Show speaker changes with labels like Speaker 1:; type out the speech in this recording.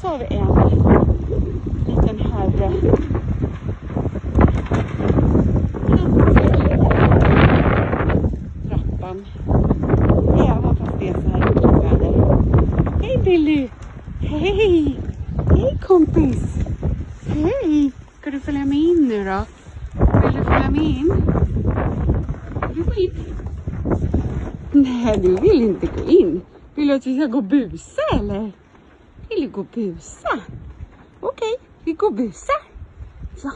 Speaker 1: så har vi en liten herre. Trappan. Även fast det är så här väder. Hej Billy! Hej! Hej kompis! Hej! Ska du följa med in nu då? Vill du följa med in? Vill du gå in? Nej, du vill inte gå in. Vill du att vi ska gå och busa eller? Vill du gå och busa? Okej, vi går och busa. Ja.